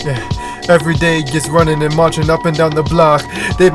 Yeah. Every day gets running and marching up and down the block. They've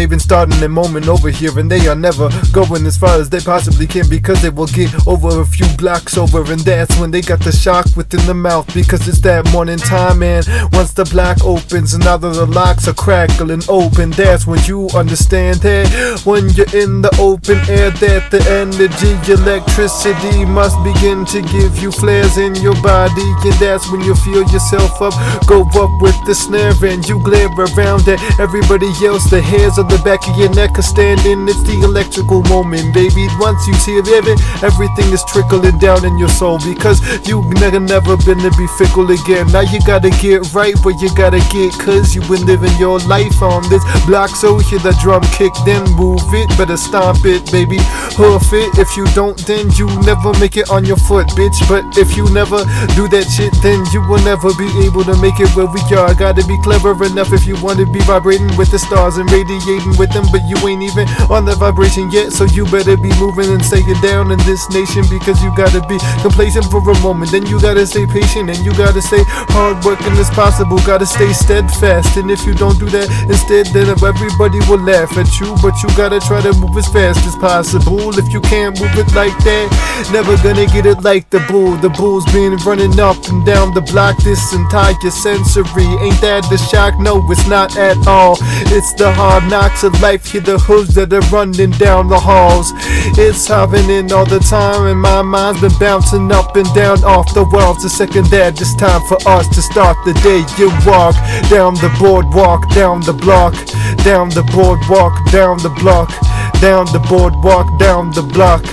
been starting their moment over here, and they are never going as far as they possibly can, because they will get over a few blocks over, and that's when they got the shock within the mouth, because it's that morning time, and once the block opens and now that the locks are crackling open, that's when you understand that when you're in the open air, that the energy, electricity must begin to give you flares in your body, and that's when you feel yourself go up with the snare, and you glare around at everybody else. The hairs on the back of your neck are standing. It's the electrical moment, baby. Once you see it, everything is trickling down in your soul, because you've never been to be fickle again. Now you gotta get right where you gotta get, cause you've been living your life on this block. So hear the drum kick, then move it, better stomp it, baby, hoof it. If you don't, then you never make it on your foot, bitch. But if you never do that shit, then you will never be able to make it where we are. Gotta be clever enough if you want to be vibrating with the stars and radiating with them, but you ain't even on the vibration yet, so you better be moving and staying down in this nation, because you gotta be complacent for a moment, then you gotta stay patient, and you gotta stay hard working as possible, gotta stay steadfast, and if you don't do that instead, then everybody will laugh at you, but you gotta try to move as fast as possible. If you can't move it like that, never gonna get it like the bull. The bull's been running up and down the block this entire century. Ain't that the shock? No, it's not at all. It's the hard knocks of life. Hear the hooves that are running down the halls. It's happening all the time, and my mind's been bouncing up and down off the walls. The second that it's time for us to start the day, you walk down the boardwalk, down the block, down the boardwalk, down the block, down the boardwalk, down the block,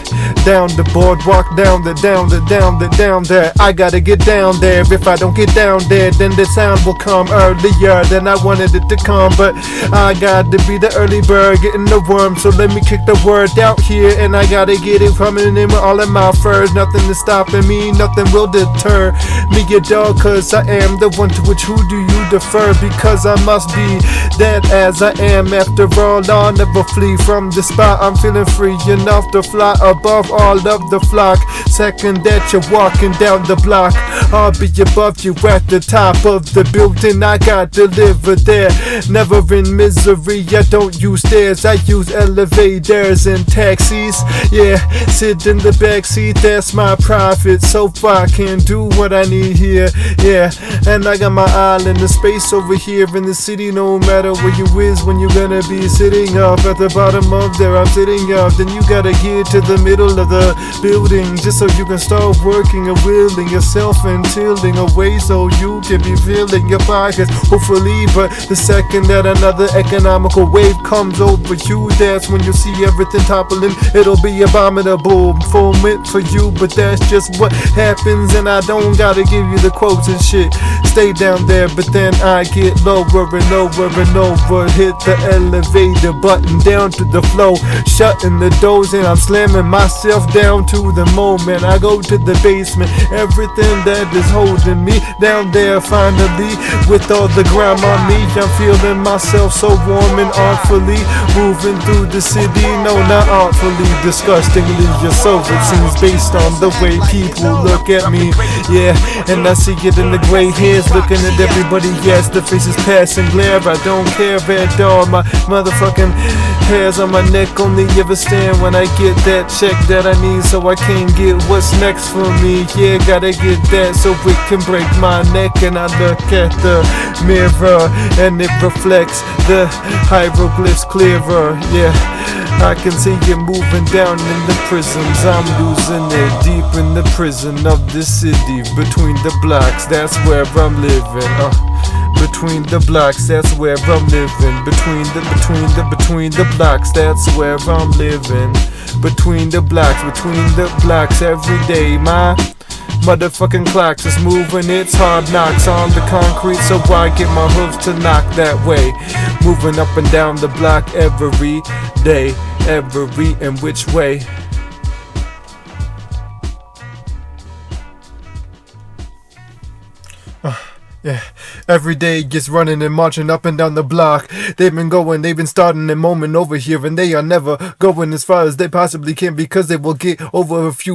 down the boardwalk, down there. I gotta get down there. If I don't get down there, then the sound will come earlier than I wanted it to come. But I got to be the early bird, getting the worm. So let me kick the word out here, and I gotta get it coming in with all of my furs. Nothing is stopping me, nothing will deter me, your dog, cause I am the one to which who do you defer? Because I must be that as I am. After all, I'll never flee from the spot. I'm feeling free enough to fly above all of the flock. Second that you're walking down the block, I'll be above you at the top of the building. I got to live there, never in misery. I don't use stairs, I use elevators and taxis. Yeah, sit in the back seat, that's my private sofa. I can do what I need here. Yeah, and I got my island of space over here in the city. No matter where you is, when you're gonna be sitting up at the bottom of there, I'm sitting up. Then you gotta get to the middle of the building, just so you can start working and willing yourself and tilting away, so you can be filling your pockets, hopefully. But the second that another economical wave comes over you, that's when you see everything toppling. It'll be abominable moment for you, but that's just what happens, and I don't gotta give you the quotes and shit. Stay down there, but then I get lower and lower and over. Hit the elevator button down to the floor, shutting the doors, and I'm slamming myself down to the moment. I go to the basement, everything that is holding me down there. Finally, with all the grime on me, I'm feeling myself so warm and artfully moving through the city. No, not artfully, disgustingly. Your soul, it seems, based on the way people look at me. Yeah, and I see it in the gray hairs, looking at everybody. Yes, the faces pass and glare. I don't care at all. My motherfucking hairs on my neck only ever stand when I get that check that I need, so I can get what's next for me. Yeah, gotta get that so it can break my neck. And I look at the mirror and it reflects the hieroglyphs clearer. Yeah, I can see it moving down in the prisons. I'm losing it deep in the prison of the city. Between the blocks, that's where I'm living. Between the blocks, that's where I'm living. Between the blocks, that's where I'm living. Between the blocks, every day. My motherfucking clocks is moving, it's hard knocks on the concrete, so I get my hooves to knock that way. Moving up and down the block every day, every and which way. Yeah, every day gets running and marching up and down the block. They've been starting their moment over here, and they are never going as far as they possibly can, because they will get over a few